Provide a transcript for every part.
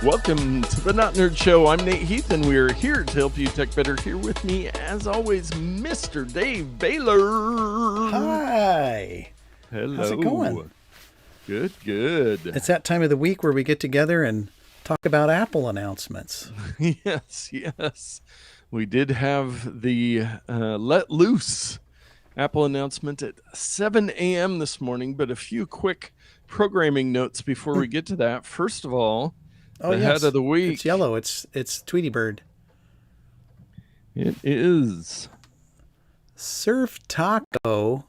Welcome to the Not Nerd Show. I'm Nate Heath, and we are here to help you tech better. Here with me, as always, Mr. Dave Baylor. Hi. Hello. How's it going? Good, good. It's that time of the week where we get together and talk about Apple announcements. Yes. We did have the let loose Apple announcement at 7 a.m. this morning, but a few quick programming notes before we get to that. First of all, the head of the week. It's yellow. It's Tweety Bird. It is Surf Taco.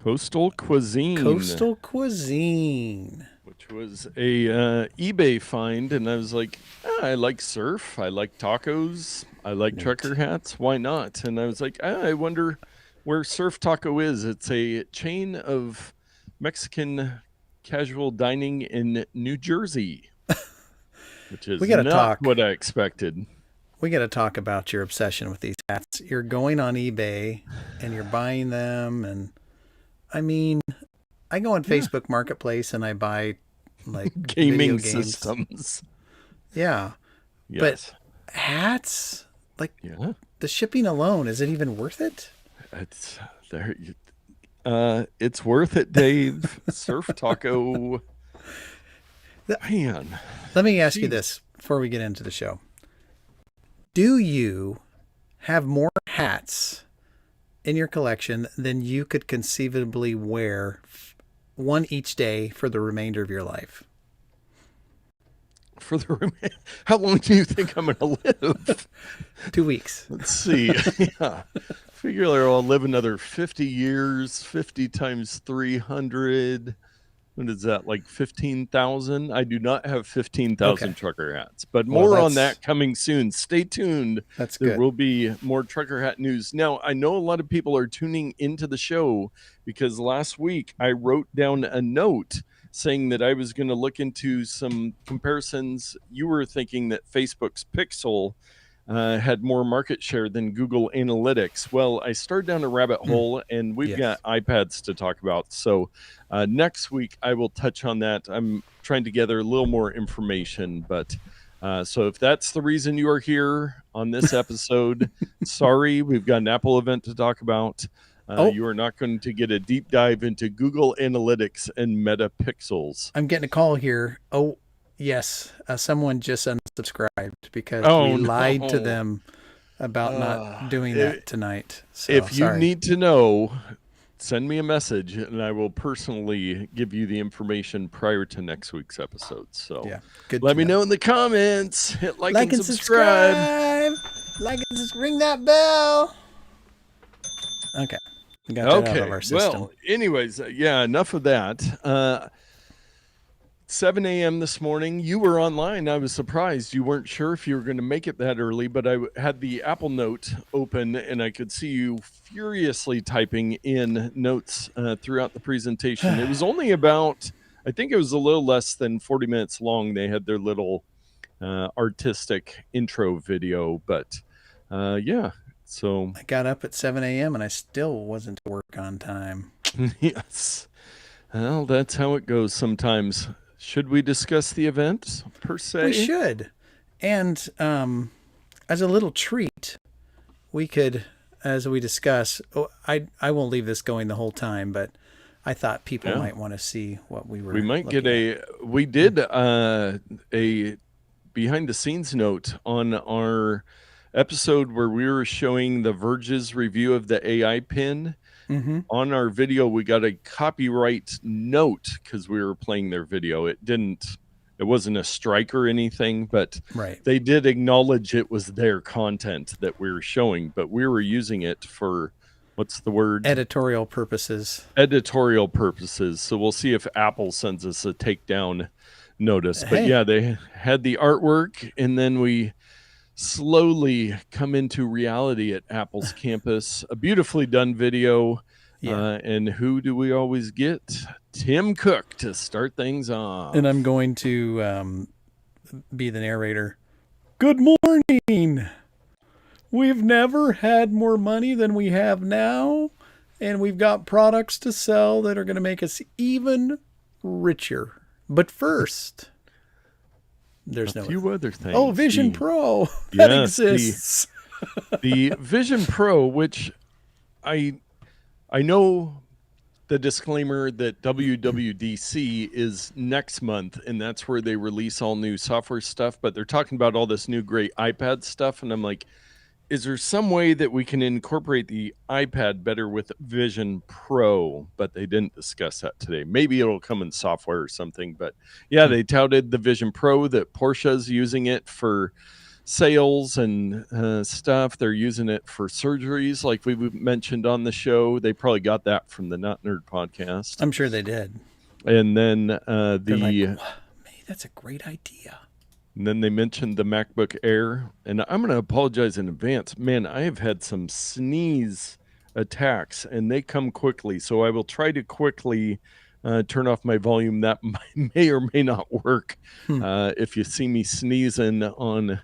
Coastal Cuisine. Coastal Cuisine. Which was a eBay find, and I was like, I like surf, I like tacos, I like trucker hats, why not? And I was like, I wonder where Surf Taco is. It's a chain of Mexican casual dining in New Jersey, which is not what I expected. We got to talk about your obsession with these hats. You're going on eBay and you're buying them, and I mean, I go on Facebook Marketplace and I buy like gaming systems. Yeah. Yes. But hats, like the shipping alone, is it even worth it? It's there. It's worth it, Dave. Surf Taco. Man. Let me ask you this before we get into the show. Do you have more hats in your collection than you could conceivably wear, one each day, for the remainder of your life? How long do you think I'm going to live? 2 weeks. Let's see. Figure I'll live another 50 years. 50 times 300. What is that, like 15,000? I do not have 15,000 trucker hats, but more on that coming soon. Stay tuned. That's good. There will be more trucker hat news. Now, I know a lot of people are tuning into the show because last week I wrote down a note saying that I was going to look into some comparisons. You were thinking that Facebook's Pixel had more market share than Google Analytics. Well, I started down a rabbit hole, and we've got iPads to talk about. So next week, I will touch on that. I'm trying to gather a little more information. But so if that's the reason you are here on this episode, sorry, we've got an Apple event to talk about. You are not going to get a deep dive into Google Analytics and Meta Pixels. I'm getting a call here. Oh, yes. Someone just unsubscribed because we lied to them about not doing that tonight. So, if you need to know, send me a message and I will personally give you the information prior to next week's episode. So let me know in the comments. Hit like and subscribe. Like and ring that bell. Okay. We got that out of our system. Well, anyways, enough of that. 7 a.m. this morning, you were online. I was surprised. You weren't sure if you were going to make it that early, but I had the Apple Note open, and I could see you furiously typing in notes throughout the presentation. It was only about, I think it was a little less than 40 minutes long. They had their little artistic intro video, but so I got up at 7 a.m. and I still wasn't to work on time. Yes. Well, that's how it goes sometimes. Should we discuss the event per se? We should. And as a little treat, we could, as we discuss, I won't leave this going the whole time, but I thought people might want to see what we were. We might get we did a behind the scenes note on our episode where we were showing the Verge's review of the AI pin. Mm-hmm. On our video, we got a copyright note because we were playing their video. It wasn't a strike or anything, but they did acknowledge it was their content that we were showing, but we were using it for, what's the word? Editorial purposes. So we'll see if Apple sends us a takedown notice. But they had the artwork, and then we slowly come into reality at Apple's campus. A beautifully done video. And who do we always get? Tim Cook to start things off. And I'm going to be the narrator. Good morning. We've never had more money than we have now. And we've got products to sell that are going to make us even richer. But first, There's a no. few other Oh, things. Vision Pro that Yes, exists. the Vision Pro, which I I know the disclaimer that WWDC is next month, and that's where they release all new software stuff. But they're talking about all this new great iPad stuff, and I'm like, is there some way that we can incorporate the iPad better with Vision Pro? But they didn't discuss that today. Maybe it'll come in software or something. But yeah, they touted the Vision Pro, that Porsche's using it for sales and stuff. They're using it for surgeries, like we mentioned on the show. They probably got that from the Not Nerd podcast. I'm sure they did. And then They're like, "Man, that's a great idea." And then they mentioned the MacBook Air, and I'm going to apologize in advance. Man, I have had some sneeze attacks, and they come quickly. So I will try to quickly turn off my volume. That may or may not work if you see me sneezing on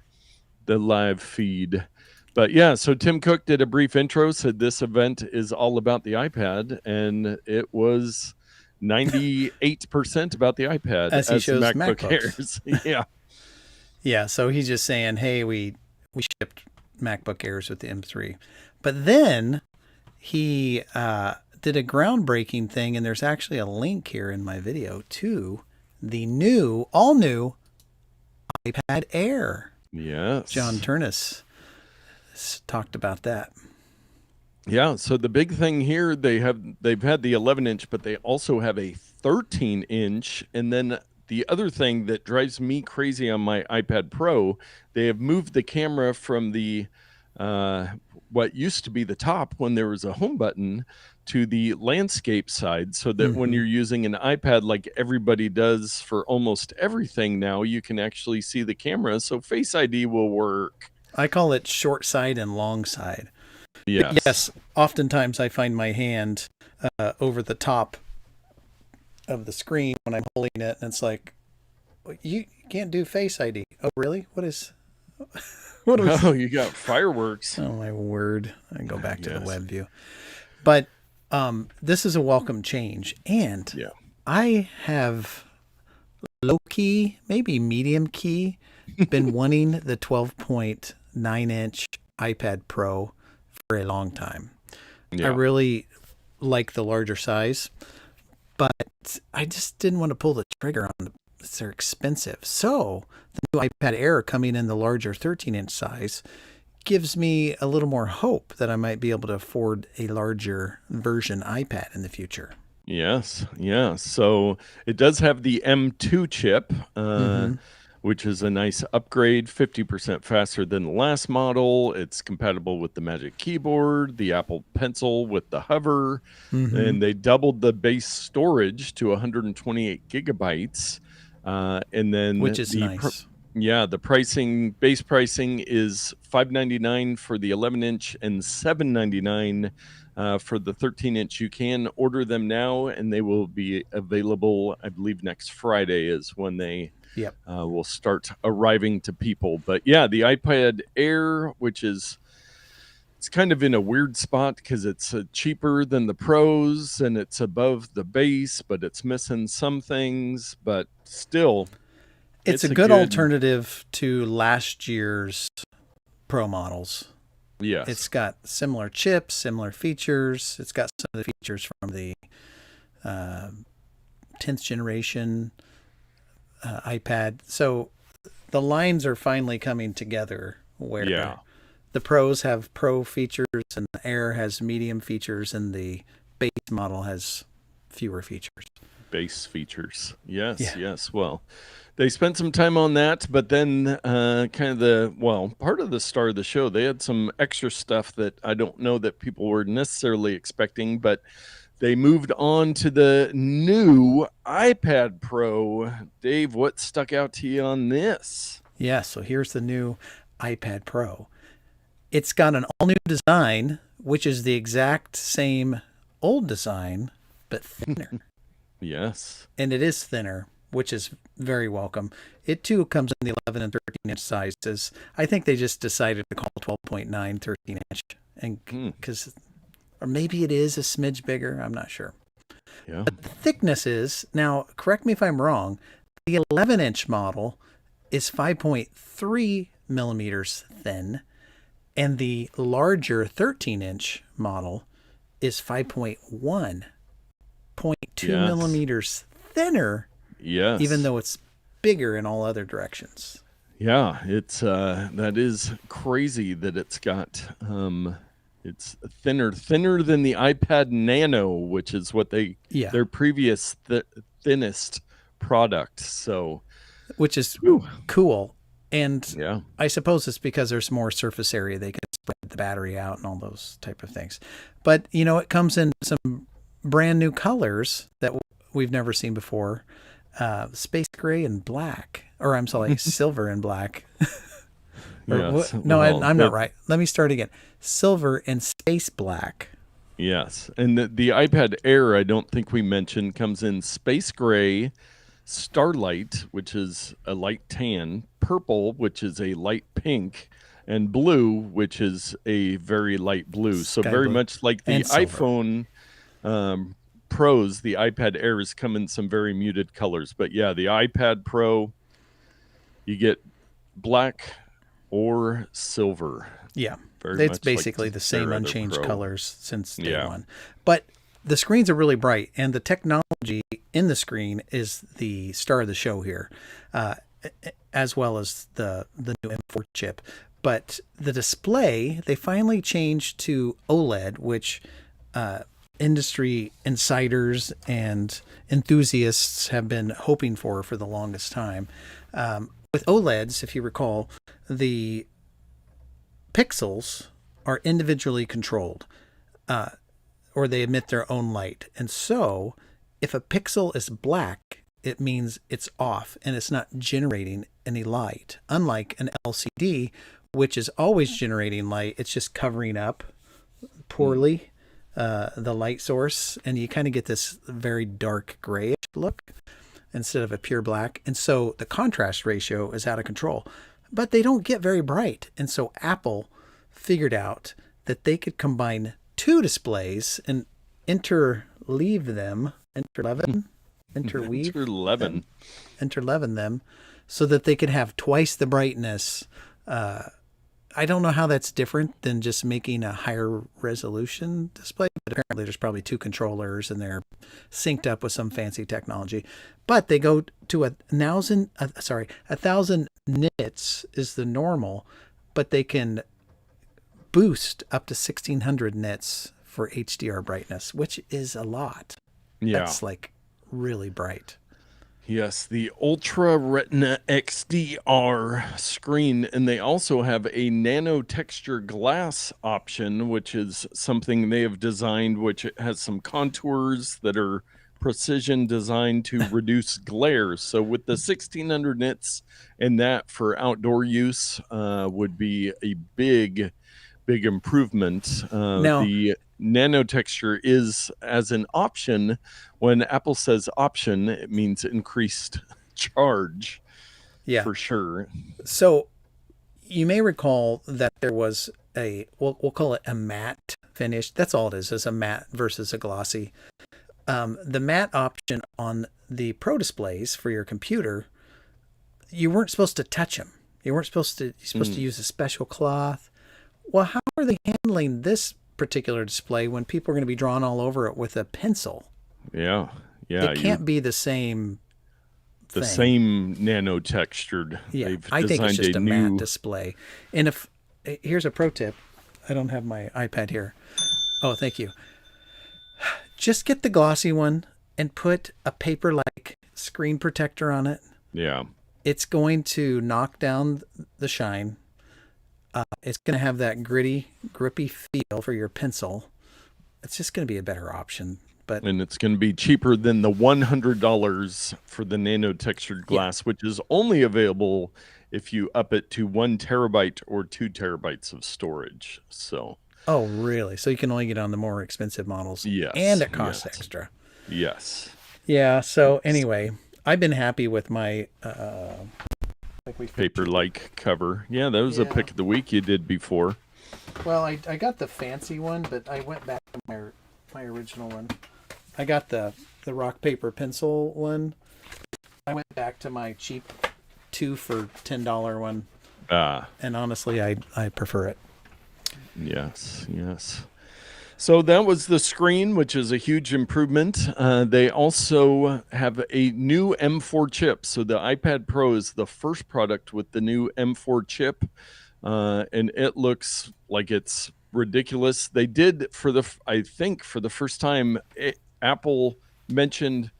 the live feed. But yeah, so Tim Cook did a brief intro, said this event is all about the iPad, and it was 98% about the iPad As he shows MacBook MacBooks. Airs. Yeah. Yeah, so he's just saying, hey, we shipped MacBook Airs with the M3. But then he did a groundbreaking thing, and there's actually a link here in my video to the all new iPad Air. Yes. John Turnus talked about that. Yeah, so the big thing here, they've had the 11-inch, but they also have a 13-inch, and then the other thing that drives me crazy on my iPad Pro, they have moved the camera from the what used to be the top when there was a home button to the landscape side, so that when you're using an iPad like everybody does for almost everything now, you can actually see the camera, so Face ID will work. I call it short side and long side. Yes. Yes, oftentimes I find my hand over the top of the screen when I'm holding it, and it's like, you can't do Face ID. Oh, really? What is? Oh, you got fireworks. Oh my word! I go back to the web view, but this is a welcome change, and I have low key, maybe medium key, been wanting the 12.9-inch iPad Pro for a long time. I really like the larger size, but I just didn't want to pull the trigger on them. They're expensive. So the new iPad Air coming in the larger 13-inch size gives me a little more hope that I might be able to afford a larger version iPad in the future. Yes, yeah. So it does have the M2 chip, which is a nice upgrade, 50% faster than the last model. It's compatible with the Magic Keyboard, the Apple Pencil with the hover, and they doubled the base storage to 128 gigabytes. And then which is nice. The base pricing is $599 for the 11-inch and $799 for the 13-inch. You can order them now, and they will be available, I believe, next Friday is when they will start arriving to people. But yeah, the iPad Air, which is, it's kind of in a weird spot because it's cheaper than the Pros and it's above the base, but it's missing some things. But still, it's a good alternative to last year's Pro models. Yes. It's got similar chips, similar features. It's got some of the features from the 10th generation iPad. So the lines are finally coming together where the Pros have Pro features and the Air has medium features and the base model has fewer features. Base features. Yes. Well, they spent some time on that, but then part of the star of the show, they had some extra stuff that I don't know that people were necessarily expecting, but they moved on to the new iPad Pro. Dave, what stuck out to you on this? Yeah, so here's the new iPad Pro. It's got an all-new design, which is the exact same old design, but thinner. Yes. And it is thinner, which is very welcome. It, too, comes in the 11 and 13-inch sizes. I think they just decided to call 12.9 13-inch. And because, or maybe it is a smidge bigger. I'm not sure. Yeah. But the thickness is, now, correct me if I'm wrong, the 11-inch model is 5.3 millimeters thin, and the larger 13-inch model is 5.1, 0.2 Yes. millimeters thinner, even Yes. though it's bigger in all other directions. Yeah, it's that is crazy that it's thinner than the iPad Nano, which is what Yeah, their previous thinnest product. So, which is whew, cool. And yeah. I suppose it's because there's more surface area. They can spread the battery out and all those type of things. But, it comes in some brand new colors that we've never seen before. Space gray and black. Or I'm sorry, silver and black. Or Yes. what? No, Well, I'm not right. Let me start again. Silver and space black. yes. And the iPad Air, I don't think we mentioned, comes in space gray, starlight, which is a light tan, purple, which is a light pink, and blue, which is a very light blue. So Sky very blue much like the and silver. iPhone Pros, the iPad Airs come in some very muted colors. But yeah, the iPad Pro, you get black or silver. Yeah. Very It's much like basically the same their other unchanged Pro. colors since day Yeah. one. But the screens are really bright, and the technology in the screen is the star of the show here, uh, as well as the new M4 chip. But the display, they finally changed to OLED, which industry insiders and enthusiasts have been hoping for the longest time. With OLEDs, if you recall, the pixels are individually controlled, or they emit their own light. And so, if a pixel is black, it means it's off and it's not generating any light. Unlike an LCD, which is always generating light, it's just covering up poorly the light source, and you kind of get this very dark grayish look instead of a pure black. And so the contrast ratio is out of control. But they don't get very bright. And so Apple figured out that they could combine two displays and interleave them, interweave Enter 11. interleaven them so that they could have twice the brightness. I don't know how that's different than just making a higher resolution display, but apparently there's probably two controllers and they're synced up with some fancy technology. But they go to a thousand nits is the normal, but they can boost up to 1600 nits for HDR brightness, which is a lot. Yeah. That's like really bright. Yes, the Ultra Retina XDR screen, and they also have a nano texture glass option, which is something they have designed, which has some contours that are precision designed to reduce glare. So with the 1600 nits, and that for outdoor use would be a big improvement. Now, The nano texture is as an option. When Apple says option, it means increased charge yeah. for sure. So you may recall that there was we'll call it a matte finish. That's all it is a matte versus a glossy. The matte option on the Pro displays for your computer, you weren't supposed to touch them. You're supposed to use a special cloth. Well, how are they handling this particular display when people are going to be drawn all over it with a pencil? Yeah. It can't be the same the thing. same nano textured. Yeah, They've I think it's designed just a new matte display. And here's a pro tip. I don't have my iPad here. Oh, thank you. Just get the glossy one and put a paper-like screen protector on it. Yeah. It's going to knock down the shine. It's going to have that grippy feel for your pencil. It's just going to be a better option. But And it's going to be cheaper than the $100 for the nano textured glass, which is only available if you up it to 1 terabyte or 2 terabytes of storage. So, oh, really? So you can only get on the more expensive models. Yes, And it costs yes. extra. yes. Yeah. So anyway, I've been happy with my Paper-like cover. Yeah, that was a Yeah. pick of the week you did before. Well, I got the fancy one, but I went back to my original one. I got the rock paper pencil one. I went back to my cheap 2 for $10 one. Ah, And honestly, I prefer it. yes, yes. So that was the screen, which is a huge improvement. They also have a new M4 chip. So the iPad Pro is the first product with the new M4 chip, and it looks like it's ridiculous. They did I think for the first time, Apple mentioned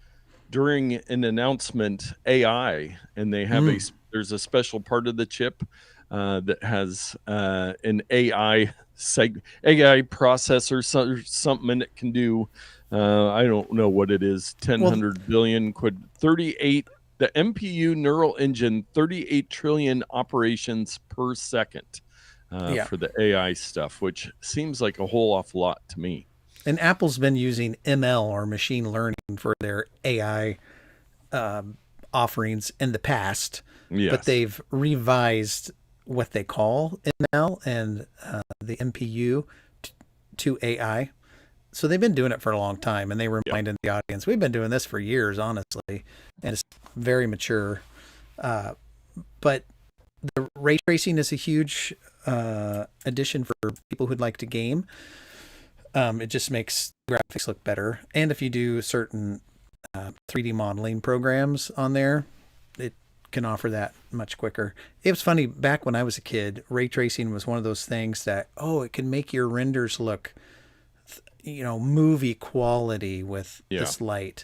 during an announcement AI, and they have there's a special part of the chip that has an AI processor, something, and it can do I don't know what it is, 10 Well, 100 billion quid 38, the MPU neural engine, 38 trillion operations per second yeah. for the AI stuff, which seems like a whole awful lot to me. And Apple's been using ML or machine learning for their AI offerings in the past, but Yes. they've revised what they call ML and the MPU to AI. So they've been doing it for a long time, and they Yep. reminded the audience we've been doing this for years, honestly, and it's very mature. But the ray tracing is a huge addition for people who'd like to game. It just makes graphics look better, and if you do certain 3D modeling programs on there, it can offer that much quicker. It was funny back when I was a kid. Ray tracing was one of those things that it can make your renders look, movie quality with this light.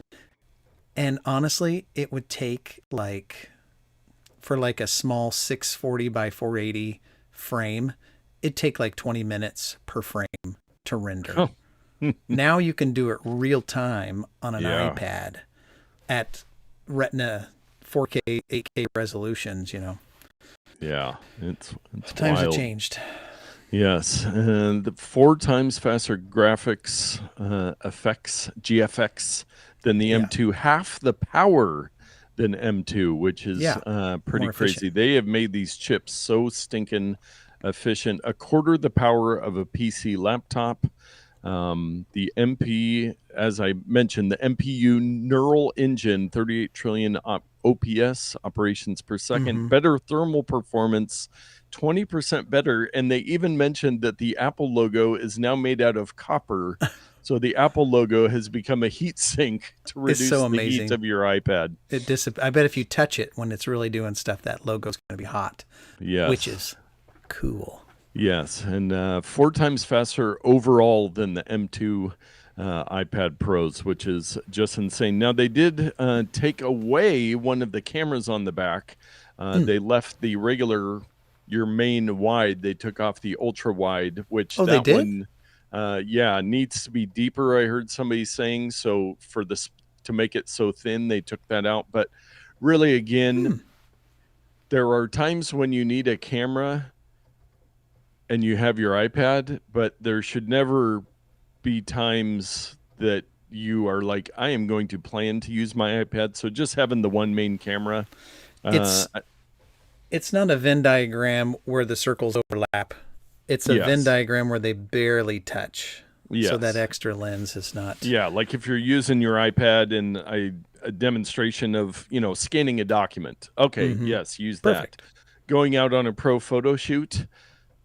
And honestly, it would take for a small 640 by 480 frame, it'd take 20 minutes per frame to render. Now you can do it real time on an iPad at Retina 4K, 8K resolutions, Yeah, it's times have wild. changed. Yes, and the 4 times faster graphics effects GFX than the M2, half the power than M2, which is pretty crazy. They have made these chips so stinking efficient, a quarter the power of a PC laptop. The as I mentioned, the MPU neural engine, 38 trillion OPS, operations per second, better thermal performance, 20% better. And they even mentioned that the Apple logo is now made out of copper. So the Apple logo has become a heat sink to reduce the heat of your iPad. I bet if you touch it when it's really doing stuff, that logo's going to be hot. Yes. Which is cool. Yes, and 4 times faster overall than the M2 iPad Pros, which is just insane. Now, they did take away one of the cameras on the back. They left the regular, your main wide. They took off the ultra wide, which they did? One, needs to be deeper. I heard somebody saying so for this to make it so thin. They took that out, but really, again, there are times when you need a camera and you have your iPad, but there should never be times that you are like, I am going to plan to use my iPad. So just having the one main camera. It's not a Venn diagram where the circles overlap. It's a Venn diagram where they barely touch. Yes. So that extra lens is not. Yeah, like if you're using your iPad in a demonstration of, scanning a document. Okay, yes, use Perfect. that. Going out on a pro photo shoot.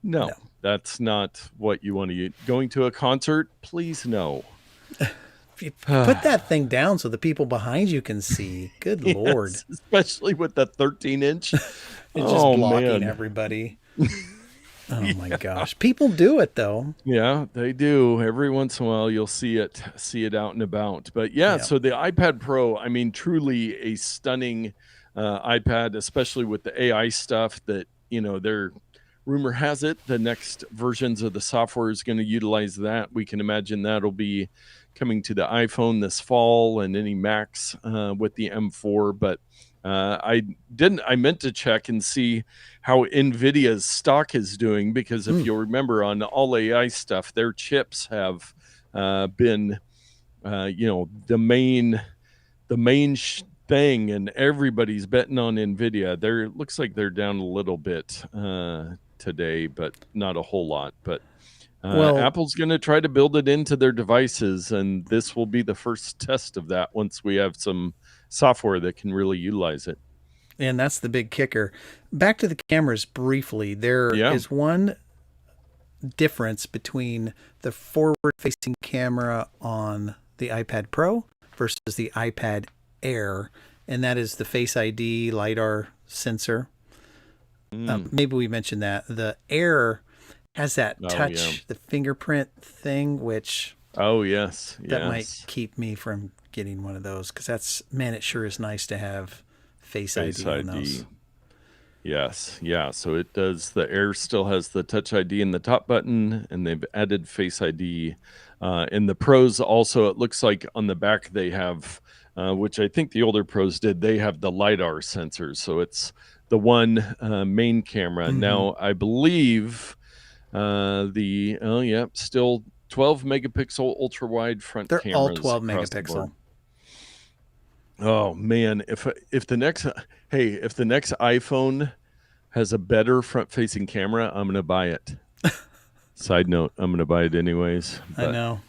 No, that's not what you want to use. Going to a concert, please no. You put that thing down so the people behind you can see. Good Lord. Especially with the 13-inch. It's just blocking everybody. Oh my gosh. People do it though. Yeah, they do. Every once in a while you'll see it out and about. But so the iPad Pro, I mean, truly a stunning iPad, especially with the AI stuff that, they're rumor has it the next versions of the software is going to utilize that. We can imagine that'll be coming to the iPhone this fall and any Macs with the M4. But I meant to check and see how NVIDIA's stock is doing, because if you'll remember on all AI stuff, their chips have been, the main thing, and everybody's betting on NVIDIA. Looks like they're down a little bit today, but not a whole lot. But Apple's going to try to build it into their devices, and this will be the first test of that once we have some software that can really utilize it. And that's the big kicker. Back to the cameras briefly. There Yeah. is one difference between the forward facing camera on the iPad Pro versus the iPad Air, and that is the Face ID LiDAR sensor. Mm. Maybe we mentioned that. The Air has that Oh, yeah. touch, the fingerprint thing, which Oh, yes. that might Yes. keep me from getting one of those because that's, man, it sure is nice to have Face Face ID on those. ID. Yes, yeah. So it does. The Air still has the Touch ID in the top button, and they've added Face ID. In the Pros, also, it looks like on the back they have, which I think the older Pros did. They have the lidar sensors, so it's the one main camera. Mm-hmm. Now, I believe still 12 megapixel ultra wide front They're all cameras 12 across the board. megapixel. Oh man, if the next if the next iPhone has a better front-facing camera, I'm gonna buy it. Side note, I'm gonna buy it anyways. I But know.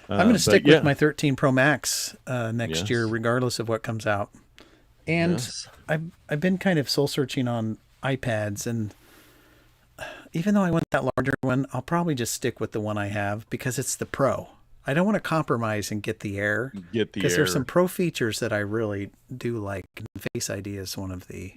I'm going to stick with yeah, my 13 Pro Max next year, yes, regardless of what comes out. And yes, I've been kind of soul searching on iPads, and even though I want that larger one, I'll probably just stick with the one I have because it's the Pro. I don't want to compromise and get the Air get the because there's some Air. Pro features that I really do like. Face ID is one of the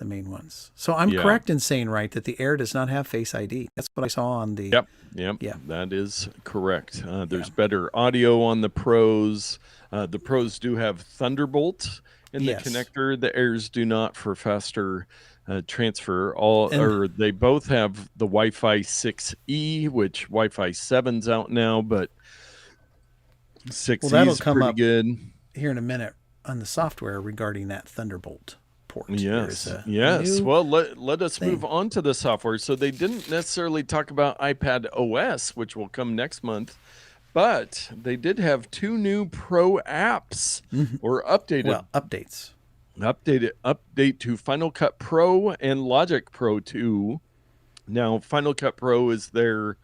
main ones. So I'm Yeah, correct in saying, right, that the Air does not have Face ID. That's what I saw on the. yep, yep, Yeah, that is correct. yeah. There's better audio on the Pros. The Pros do have Thunderbolt in the Yes. connector. The Airs do not for faster transfer. All And or they both have the Wi-Fi 6E, which Wi-Fi 7's out now, but well, 6E that'll is come pretty up good. here in a minute on the software regarding that Thunderbolt port. There is Yes, a yes. new Well, let us move thing. on to the software. So they didn't necessarily talk about iPad OS, which will come next month, but they did have two new Pro apps Mhm. or updated Well, updates. update to Final Cut Pro and Logic Pro 2. Now, Final Cut Pro is their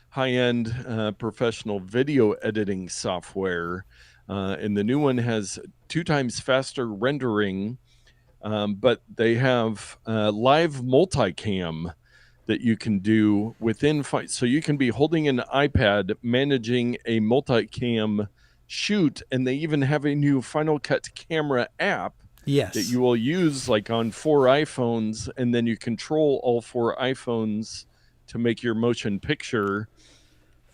high-end professional video editing software, and the new one has 2 times faster rendering, but they have live multicam that you can do within. So you can be holding an iPad, managing a multicam shoot, and they even have a new Final Cut camera app that Yes. you will use like on 4 iPhones, and then you control all 4 iPhones to make your motion picture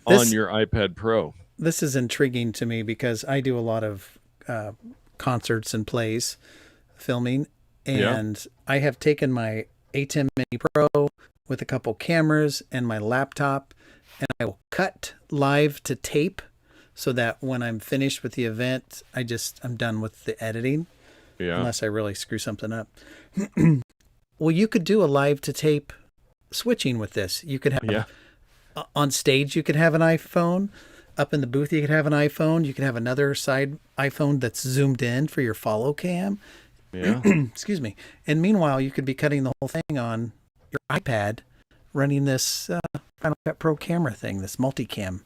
on This your iPad Pro. this is intriguing to me because I do a lot of uh, concerts and plays, filming, Yeah, and I have taken my A10 Mini Pro with a couple cameras and my laptop, and I will cut live to tape so that when I'm finished with the event, I'm done with the editing yeah, unless I really screw something up. Well, you could do a live to tape switching with this. You could yeah, have on stage, you could have an iPhone. Up in the booth, you could have an iPhone. You could have another side iPhone that's zoomed in for your follow cam. yeah, Excuse me. And meanwhile, you could be cutting the whole thing on your iPad, running this Final Cut Pro camera thing, this multicam.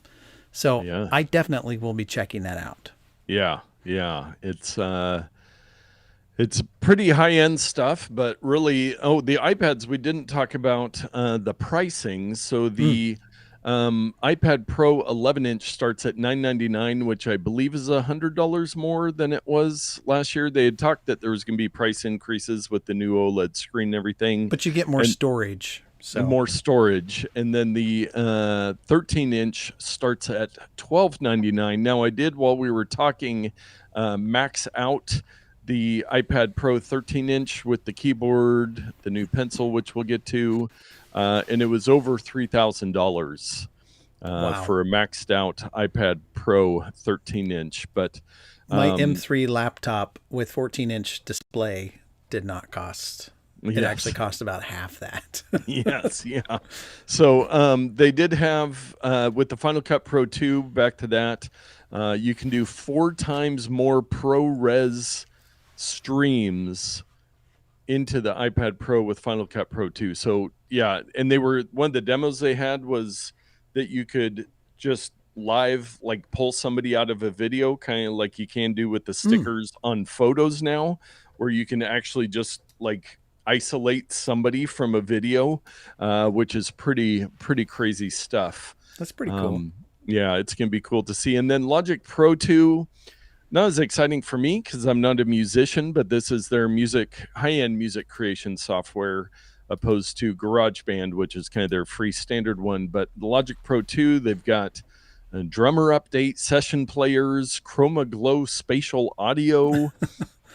So yeah, I definitely will be checking that out. yeah, yeah. It's pretty high end stuff, but really, oh, the iPads we didn't talk about the pricing. So Mm. the iPad Pro 11-inch starts at $999, which I believe is $100 more than it was last year. They had talked that there was going to be price increases with the new OLED screen and everything, But you get more and storage. So more storage. And then the 13-inch starts at $1299. Now, I did while we were talking max out the iPad Pro 13-inch with the keyboard, the new pencil, which we'll get to, and it was over $3,000 wow. for a maxed out iPad Pro 13-inch. But My M3 laptop with 14-inch display did not cost. It actually yes, cost about half that. yes, yeah. So they did have with the Final Cut Pro 2, back to that, you can do 4 times more ProRes streams into the iPad Pro with Final Cut Pro 2. So yeah, and they were one of the demos they had was that you could just live like pull somebody out of a video, kind of like you can do with the Mm. stickers on photos now, where you can actually just like isolate somebody from a video, which is pretty crazy stuff. That's pretty cool. Um, yeah, it's gonna be cool to see. And then Logic Pro 2, not as exciting for me because I'm not a musician, but this is their high-end music creation software, opposed to GarageBand, which is kind of their free standard one. But the Logic Pro 2, they've got a drummer update, session players, Chroma Glow spatial audio,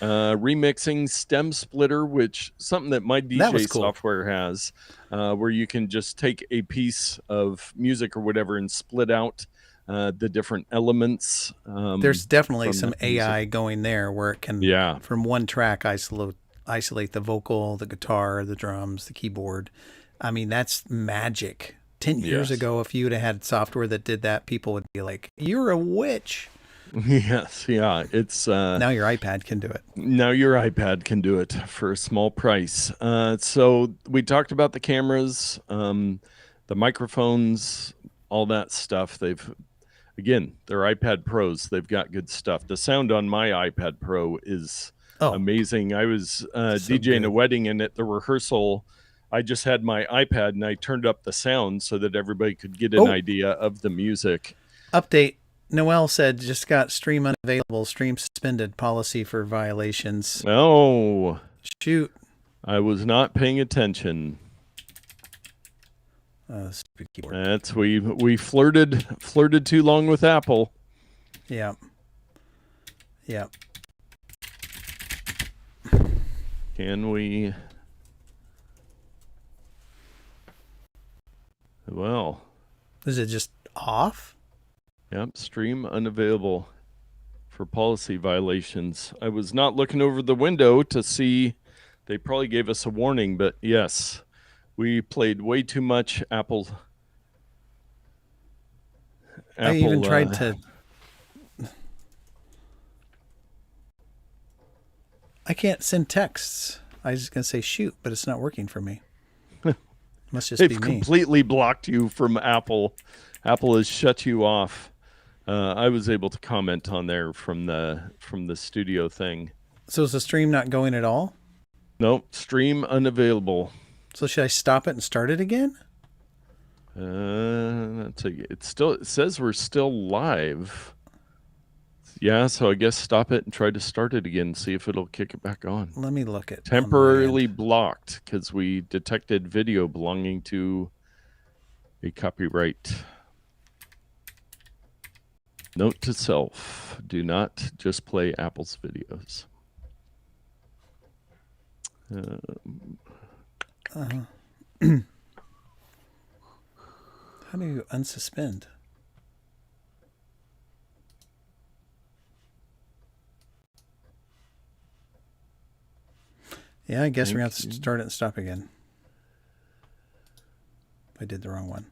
remixing, stem splitter, which something that my That was DJ cool. software has, where you can just take a piece of music or whatever and split out the different elements. There's definitely from some that music. AI going there where it can, Yeah. from one track, isolate the vocal, the guitar, the drums, the keyboard. I mean, that's magic. 10 years Yes. ago, if you'd have had software that did that, people would be like, "You're a witch." Yes. Yeah. It's Now your iPad can do it. now your iPad can do it for a small price. So we talked about the cameras, the microphones, all that stuff. They're iPad Pros. They've got good stuff. The sound on my iPad Pro is Oh, amazing. I was so DJing a good. wedding, and at the rehearsal, I just had my iPad and I turned up the sound so that everybody could get an Oh, idea of the music. update. Noel said just got stream unavailable, stream suspended, policy for violations. Oh, Shoot. I was not paying attention. Stupid keyboard. That's we flirted too long with Apple. Yeah. Yeah. Can we? Well, Is it just off? yep, stream unavailable for policy violations. I was not looking over the window to see. They probably gave us a warning, but yes, we played way too much Apple. I even tried to. I can't send texts. I was going to say shoot, but it's not working for me. Must just be They've me. completely blocked you from Apple. Apple has shut you off. I was able to comment on there from the studio thing. So is the stream not going at all? Nope, stream unavailable. So should I stop it and start it again? It says we're still live. Yeah, so I guess stop it and try to start it again. See if it'll kick it back on. Let me look at Temporarily blocked because we detected video belonging to a copyright. Note to self: do not just play Apple's videos. How do you unsuspend? Yeah, I guess we're going to have to start it and stop again. I did the wrong one.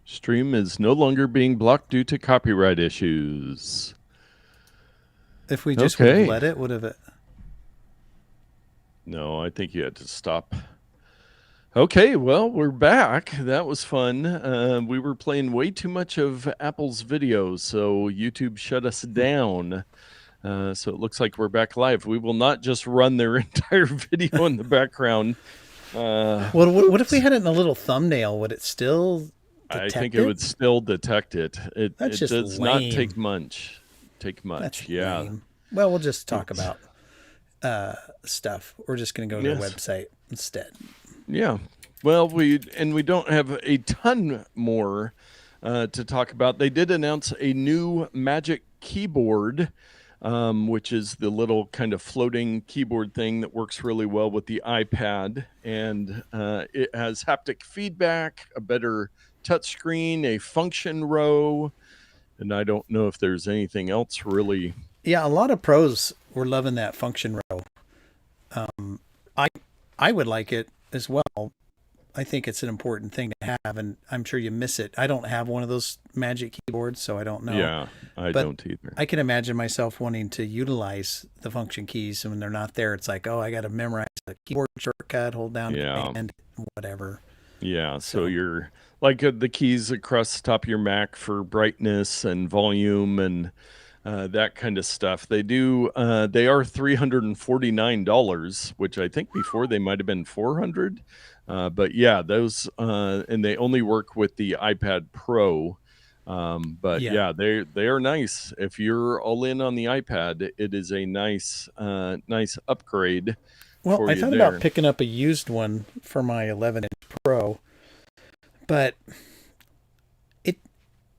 Stream is no longer being blocked due to copyright issues. If we just would have let it, would have it? No, I think you had to stop. Okay, well, we're back. That was fun. We were playing way too much of Apple's videos, so YouTube shut us down. So it looks like we're back live. We will not just run their entire video in the background. Well, what if we had it in a little thumbnail? Would it still detect I think it would still detect it. It does not take much. That's yeah. lame. Well, we'll just talk about stuff. We're just going to go to their website instead. Yeah. Well, we don't have a ton more to talk about. They did announce a new Magic keyboard, which is the little kind of floating keyboard thing that works really well with the iPad. And it has haptic feedback, a better touchscreen, a function row. And I don't know if there's anything else really. Yeah, a lot of pros were loving that function row. I would like it as well. I think it's an important thing to have, and I'm sure you miss it. I don't have one of those magic keyboards, so I don't know. Yeah, I But don't either. I can imagine myself wanting to utilize the function keys, and when they're not there, it's like, oh, I got to memorize the keyboard shortcut, hold down Yeah. command, whatever. Yeah, so So you're like the keys across the top of your Mac for brightness and volume and that kind of stuff. They are $349, which I think before they might have been 400. But yeah, those and they only work with the iPad Pro. But yeah. yeah, they are nice. If you're all in on the iPad, it is a nice upgrade Well, for I you thought about there. picking up a used one for my 11-inch Pro, but it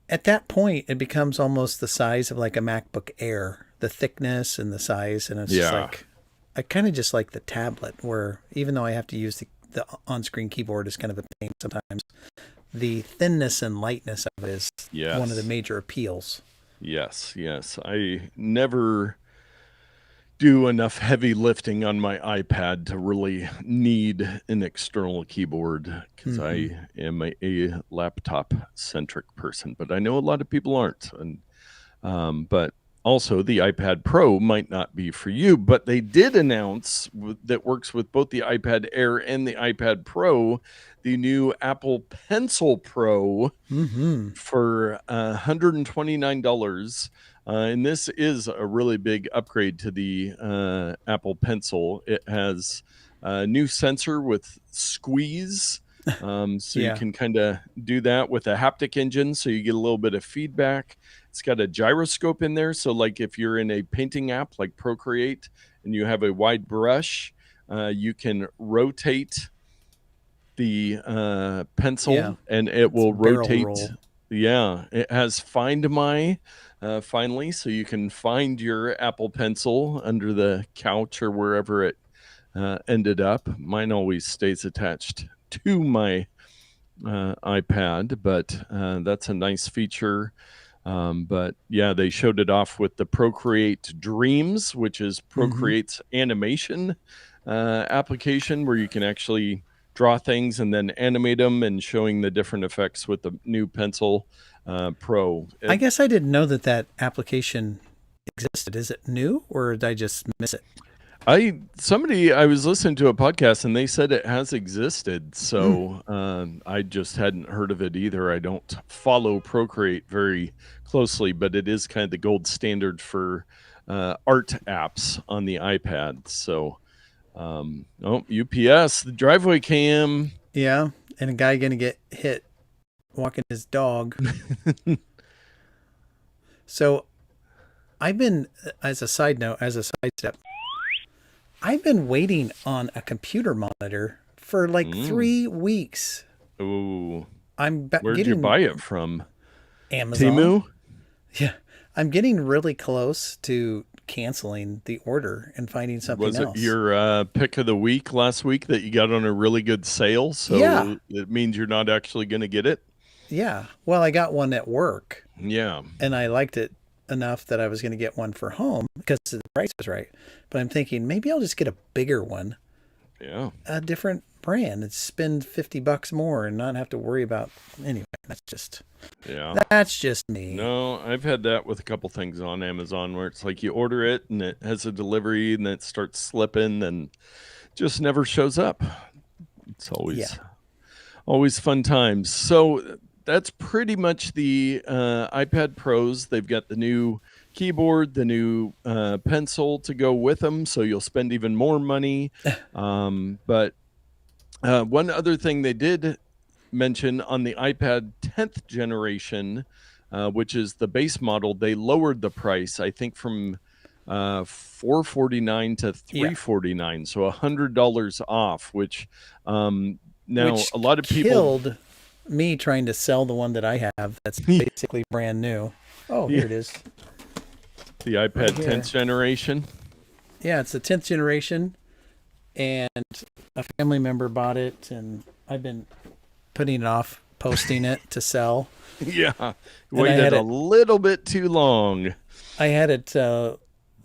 at that point it becomes almost the size of like a MacBook Air, the thickness and the size, and it's just Yeah. like I kind of just like the tablet, where even though I have to use the on-screen keyboard is kind of a pain sometimes. The thinness and lightness of it is one of the Yes. major appeals. Yes. I never do enough heavy lifting on my iPad to really need an external keyboard because Mm-hmm. I am a laptop centric person, but I know a lot of people aren't. And but also the iPad Pro might not be for you, but they did announce that works with both the iPad Air and the iPad Pro, the new Apple Pencil Pro Mm-hmm. for $129. And this is a really big upgrade to the Apple Pencil. It has a new sensor with squeeze. So you Yeah. can kind of do that with a haptic engine. So you get a little bit of feedback. It's got a gyroscope in there. So, like if you're in a painting app like Procreate and you have a wide brush, you can rotate the Yeah. pencil and it It's a will barrel rotate. roll. Yeah, it has Find My finally, so you can find your Apple Pencil under the couch or wherever it ended up. Mine always stays attached to my iPad, but that's a nice feature. But yeah, they showed it off with the Procreate Dreams, which is Mm-hmm. Procreate's animation application where you can actually draw things and then animate them and showing the different effects with the new Pencil Pro. I guess I didn't know that that application existed. Is it new, or did I just miss it? I was listening to a podcast and they said it has existed, Mm. so I just hadn't heard of it either. I don't follow Procreate very closely, but it is kind of the gold standard for art apps on the iPad. So, oh, UPS, the driveway cam. Yeah. And a guy gonna get hit walking his dog. So I've been, as a side note, as a side step, I've been waiting on a computer monitor for like Mm. 3 weeks. Oh, where'd you Getting buy it from? Amazon. Timu? Yeah. I'm getting really close to canceling the order and finding something Was it else. your pick of the week last week that you got on a really good sale? Yeah. So it means you're not actually going to get it? Yeah. Well, I got one at work Yeah. and I liked it enough that I was going to get one for home because the price was right. But I'm thinking maybe I'll just get a bigger one, Yeah. a different brand, and spend $50 more and not have to worry about. Anyway, Yeah. that's just me. No, I've had that with a couple things on Amazon where it's like you order it and it has a delivery and it starts slipping and just never shows up. It's Yeah. always fun times. So that's pretty much the iPad Pros. They've got the new keyboard, the new pencil to go with them, so you'll spend even more money. But one other thing they did mention on the iPad 10th generation, which is the base model, they lowered the price, I think, from $449 to Yeah. $349, so $100 off. Which now Which a lot of people, killed me trying to sell the one that I have that's basically brand new. Oh, here yeah, it is. the Right iPad here. 10th generation. Yeah, it's the 10th generation, and a family member bought it, and I've been putting it off, posting it to sell. Yeah, And waited a little bit too long. I had it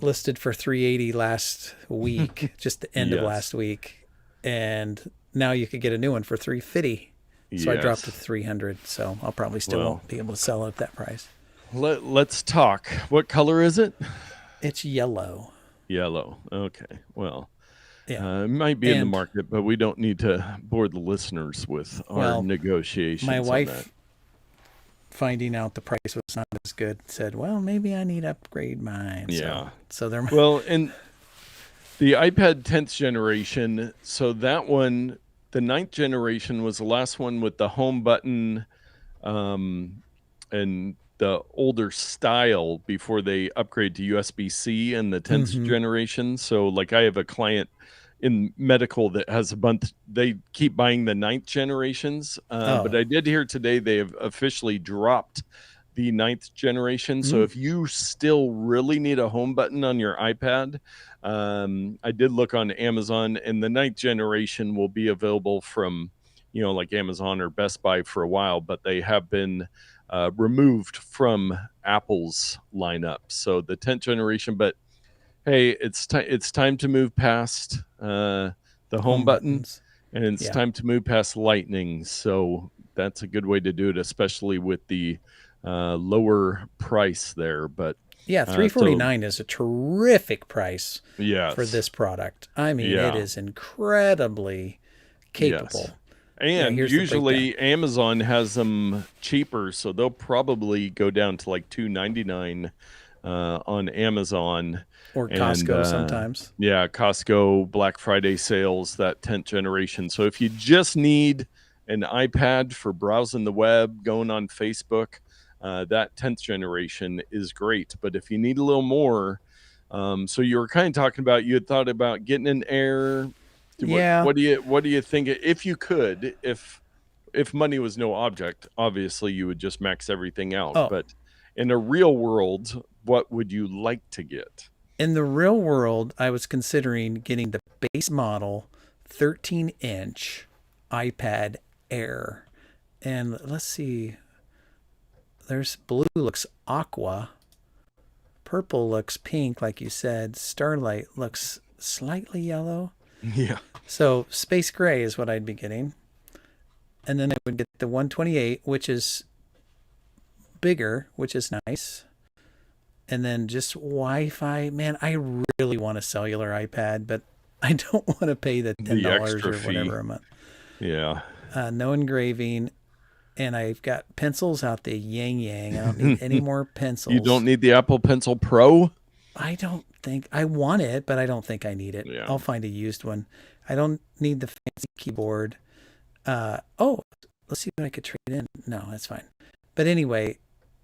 listed for 380 last week, just the end of Yes. last week, and now you could get a new one for 350. So I dropped it to Yes. 300. So I'll probably still Well, won't be able to sell it at that price. let's talk. What color is it? It's yellow. Yellow. Okay. Well, Yeah. it might be in the And market, but we don't need to bore the listeners with our well, my negotiations on that. wife, finding out the price was not as good, said, "Well, maybe I need to upgrade mine." Yeah. So they're Well, and the iPad 10th generation, so that one, the ninth generation was the last one with the home button, um, and the older style before they upgrade to USB-C in the 10th mm-hmm. generation. So like I have a client in medical that has a bunch, they keep buying the ninth generations. But Oh. I did hear today they have officially dropped the ninth generation. So Mm. if you still really need a home button on your iPad, I did look on Amazon, and the ninth generation will be available from, like Amazon or Best Buy for a while, but they have been removed from Apple's lineup. So the 10th generation, but hey, it's time to move past the home Home button, buttons. and it's Yeah. time to move past Lightning. So that's a good way to do it, especially with the lower price there. But Yeah, so 349 is a terrific price for yes, this product. I mean, it yeah, is incredibly yes. capable. Yeah, And here's the breakdown. usually Amazon has them cheaper, so they'll probably go down to like 299 on Amazon. Or And Costco sometimes. yeah, Costco Black Friday sales, that 10th generation. So if you just need an iPad for browsing the web, going on Facebook, that 10th generation is great. But if you need a little more, so you were kind of talking about, you had thought about getting an Air. What Yeah. what do you think, if you could, if money was no object, obviously you would just max everything out, Oh, but in a real world, what would you like to get? in the real world, I was considering getting the base model 13-inch iPad Air. And let's see, there's blue looks aqua, purple looks pink, like you said, starlight looks slightly yellow. Yeah. So space gray is what I'd be getting. And then I would get the 128, which is bigger, which is nice. And then just Wi-Fi. Man, I really want a cellular iPad, but I don't want to pay the The $10 extra or fee. whatever a month. Yeah. No engraving, and I've got pencils out the yang yang. I don't need any more You don't pencils. need the Apple Pencil Pro? I don't think I want it, but I don't think I need it. Yeah. I'll find a used one. I don't need the fancy keyboard. Oh, let's see what I could trade in. No, that's fine. But anyway,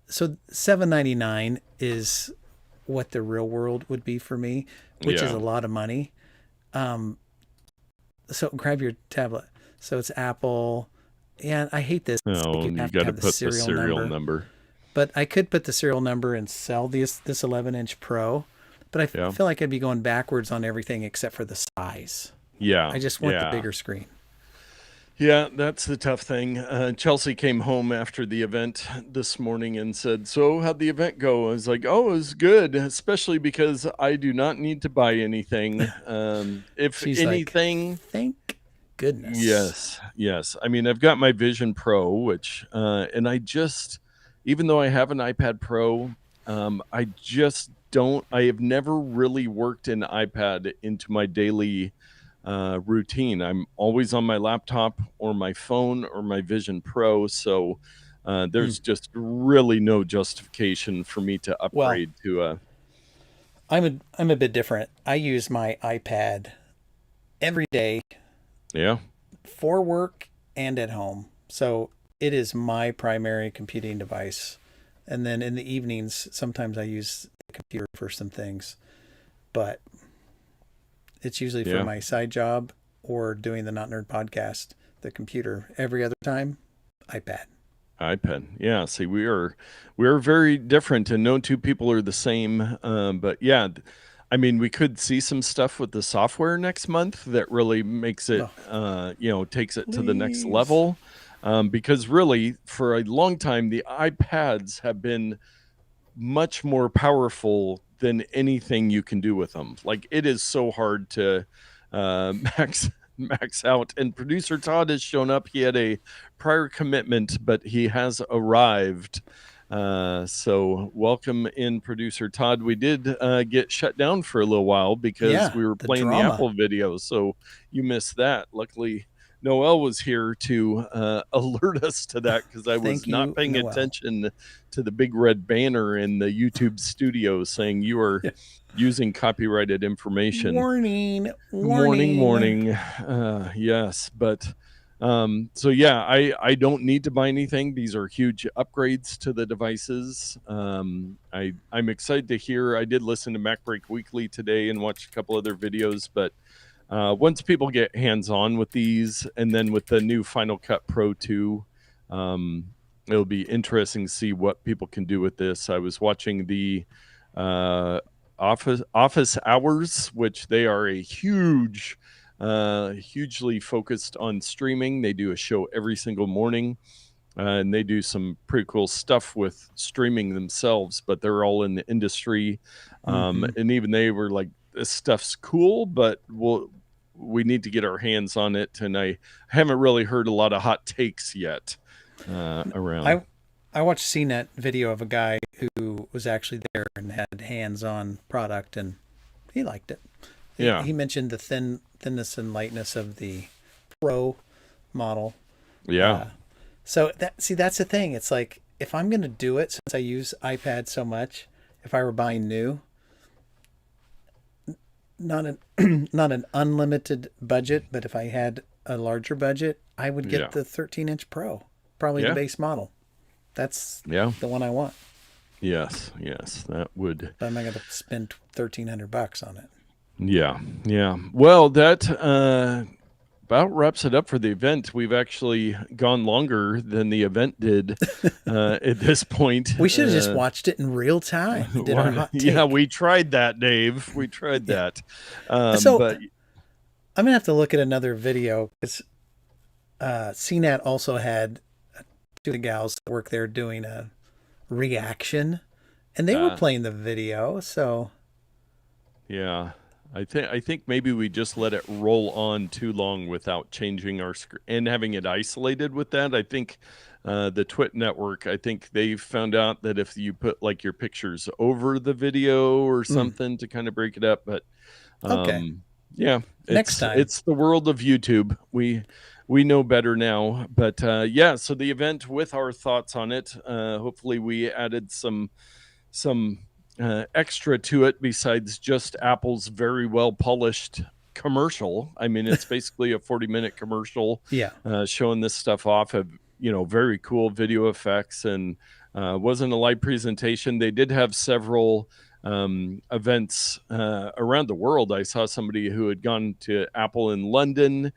so $799 is what the real world would be for me, which is Yeah. a lot of money. Um, so grab your tablet. So it's Apple. Yeah, I hate this. It's like Oh, you you have to got to have the put the serial serial number. number. But I could put the serial number and sell this 11-inch Pro. But I Yeah. feel like I'd be going backwards on everything except for the size. Yeah. I just want the Yeah. bigger screen. Yeah, that's the tough thing. Chelsea came home after the event this morning and said, "So, how'd the event go?" I was like, "Oh, it was good, especially because I do not need to buy anything. If She's like, anything, thank goodness. yes, yes. I mean, I've got my Vision Pro, which, and I just, even though I have an iPad Pro, I just don't, I have never really worked an iPad into my daily routine. I'm always on my laptop or my phone or my Vision Pro. So Hmm. there's just really no justification for me to Well, upgrade to a, I'm a bit different. I use my iPad every day yeah, for work and at home. So it is my primary computing device. And then in the evenings, sometimes I use the computer for some things. But it's usually for yeah, my side job or doing the Not Nerd podcast, the computer. Every other time, iPad. iPad. Yeah. See, we are very different, and no two people are the same. But yeah, I mean, we could see some stuff with the software next month that really makes it, Oh, takes it to the next please. level. Because really, for a long time, the iPads have been much more powerful than anything you can do with them. Like it is so hard to max. max out. And producer Todd has shown up. He had a prior commitment, but he has arrived. So welcome in, producer Todd. We did get shut down for a little while because Yeah, we were the playing the drama. Apple video. So you missed that. Luckily, Noel was here to alert us to that because I was Thank not you, paying Noel. attention to the big red banner in the YouTube studio saying you are using copyrighted information. Warning, Morning, warning. morning. Yes, but so yeah, I don't need to buy anything. These are huge upgrades to the devices. I'm excited to hear. I did listen to MacBreak Weekly today and watch a couple other videos, but once people get hands on with these, and then with the new Final Cut Pro 2, it'll be interesting to see what people can do with this. I was watching the office hours, which they are a hugely focused on streaming. They do a show every single morning, and they do some pretty cool stuff with streaming themselves, but they're all in the industry. And even they were like, this stuff's cool, but we need to get our hands on it. And I haven't really heard a lot of hot takes yet around. I watched CNET video of a guy who was actually there and had hands-on product, and he liked it. Yeah. He mentioned the thinness and lightness of the Pro model. Yeah. So that's the thing. It's like, if I'm going to do it, since I use iPad so much, if I were buying new, not an not an unlimited budget, but if I had a larger budget, I would get Yeah. the 13-inch Pro, probably Yeah. the base model. That's Yeah. the one I want. Yes. That would. But I'm not going to spend $1,300 on it. Yeah. Well, that about wraps it up for the event. We've actually gone longer than the event did at this point. We should have just watched it in real time and did our hot take. Yeah, we tried that, Dave. We tried that. So but I'm going to have to look at another video because CNET also had two of the gals that work there doing a reaction, and they were playing the video. So yeah, I think maybe we just let it roll on too long without changing our screen and having it isolated with that. I think the Twit network, I think they found out that if you put like your pictures over the video or something to kind of break it up, but okay, yeah, next time. It's the world of YouTube. We know better now, but yeah. So the event with our thoughts on it. Hopefully, we added some extra to it besides just Apple's very well polished commercial. I mean, it's basically a 40-minute commercial, Yeah. showing this stuff off of very cool video effects, and wasn't a live presentation. They did have several events around the world. I saw somebody who had gone to Apple in London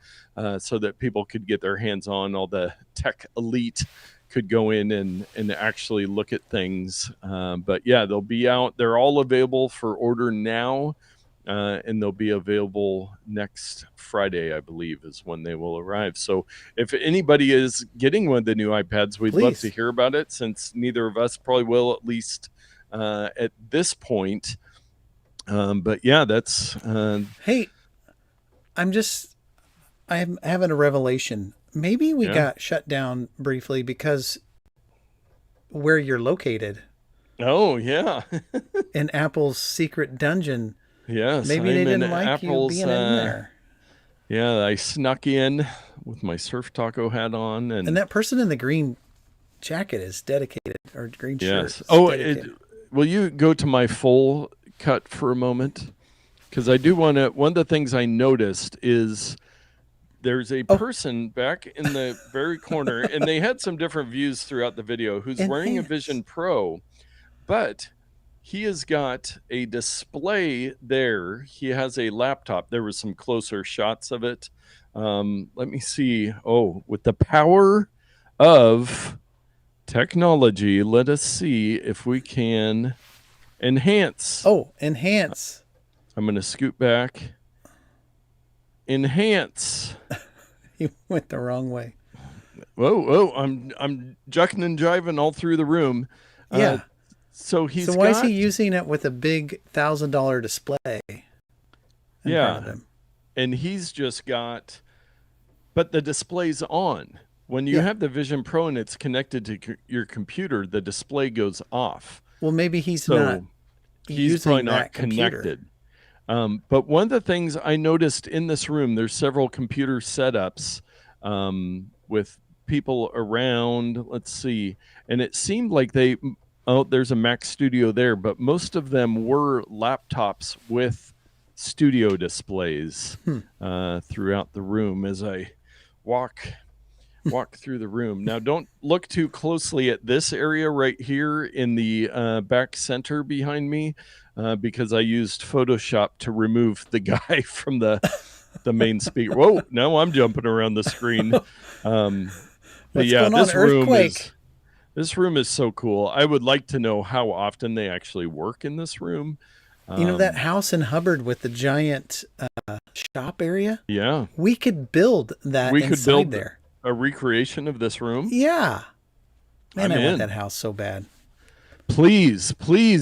so that people could get their hands on. All the tech elite could go in and actually look at things. But yeah, they'll be out. They're all available for order now, and they'll be available next Friday, I believe, is when they will arrive. So if anybody is getting one of the new iPads, we'd love to hear about it, since neither of us probably will, at least at this point. But yeah, that's Hey, I'm having a revelation. Maybe we got shut down briefly because where you're located. Oh yeah. In Apple's secret dungeon. Yes. Maybe they didn't like Apple's, you being in there. Yeah, I snuck in with my Surf Taco hat on, and that person in the green jacket is dedicated, or green shirt. Oh, will you go to my full cut for a moment? Because I do want to. One of the things I noticed is there's a person back in the very corner, and they had some different views throughout the video, who's wearing a Vision Pro, but he has got a display there. He has a laptop. There was some closer shots of it. Let me see. Oh, with the power of technology, let us see if we can enhance. Oh, enhance. I'm going to scoot back. Enhance. You went the wrong way. Whoa! I'm jucking and jiving all through the room. Yeah. So why is he using it with a big $1,000 display in front of him? and he's just got, but the display's on. When you Yeah. have the Vision Pro and it's connected to your computer, the display goes off. Well, maybe he's not So he's probably using not that computer. connected. But one of the things I noticed in this room, there's several computer setups with people around. Let's see. And it seemed like there's a Mac Studio there, but most of them were laptops with studio displays throughout the room as I walk through the room. Now, don't look too closely at this area right here in the back center behind me, because I used Photoshop to remove the guy from the main speaker. Whoa! Now I'm jumping around the screen. But What's yeah, going on? Earthquake. this room is so cool. I would like to know how often they actually work in this room. You know that house in Hubbard with the giant shop area? Yeah, We could build that we inside could build there. a recreation of this room. Yeah. Man, I'm I want in. that house so bad. Please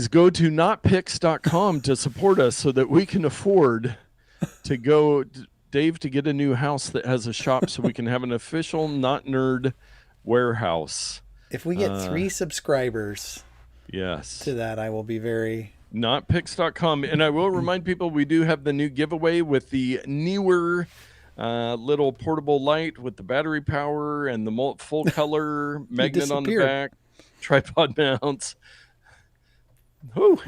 go to notpicks.com to support us so that we can afford to go, Dave, to get a new house that has a shop so we can have an official Not Nerd warehouse. If we get 3 subscribers Yes. to that, I will be very... Notpicks.com. And I will remind people we do have the new giveaway with the newer little portable light with the battery power and the full color magnet on the back, tripod mounts. Whew.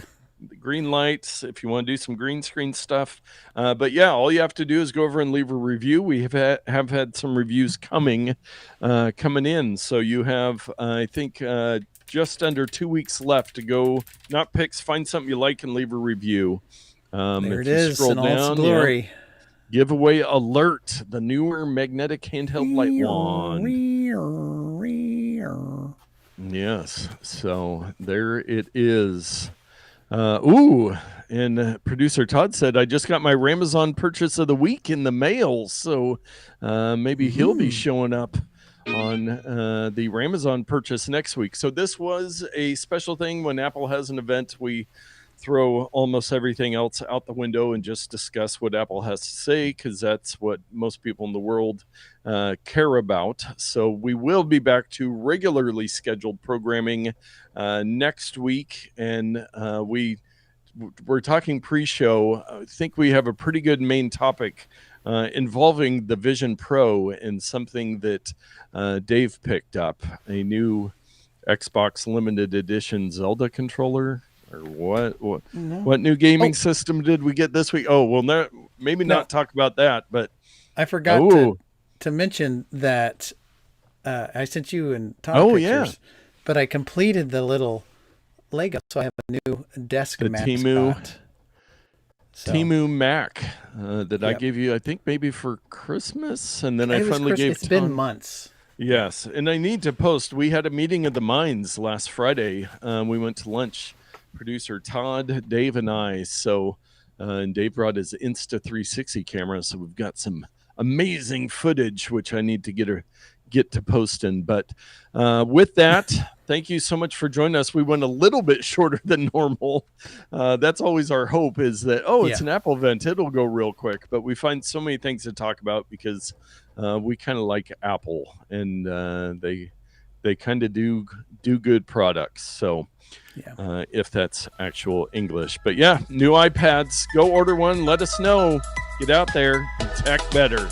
The green lights if you want to do some green screen stuff. But yeah, all you have to do is go over and leave a review. We have had some reviews coming in. So you have, I think, just under 2 weeks left to go. Not Picks, find something you like and leave a review. There it is in all its glory. Yeah. Giveaway alert, the newer magnetic handheld light wand. Yes, so there it is. And producer Todd said, I just got my Ramazon purchase of the week in the mail, so maybe he'll be showing up on the Ramazon purchase next week. So this was a special thing. When Apple has an event, we throw almost everything else out the window and just discuss what Apple has to say, because that's what most people in the world care about. So we will be back to regularly scheduled programming next week, and we're talking pre-show. I think we have a pretty good main topic involving the Vision Pro and something that Dave picked up, a new Xbox limited edition Zelda controller. Or what new gaming system did we get this week? Not talk about that, but I forgot to mention that I sent you and Tom pictures, yeah. But I completed the little Lego, so I have a new desk mascot. Temu Mac that I gave you, I think maybe for Christmas, and then I finally gave. It's been months. Yes, and I need to post. We had a meeting of the minds last Friday. We went to lunch. Producer Todd, Dave, and I. So, and Dave brought his Insta360 camera, so we've got some amazing footage, which I need to get to posting. But with that, thank you so much for joining us. We went a little bit shorter than normal. That's always our hope, is that it's an Apple event, it'll go real quick. But we find so many things to talk about because we kind of like Apple, and they kind of do good products. So. If that's actual English. But yeah, new iPads. Go order one. Let us know. Get out there and tech better.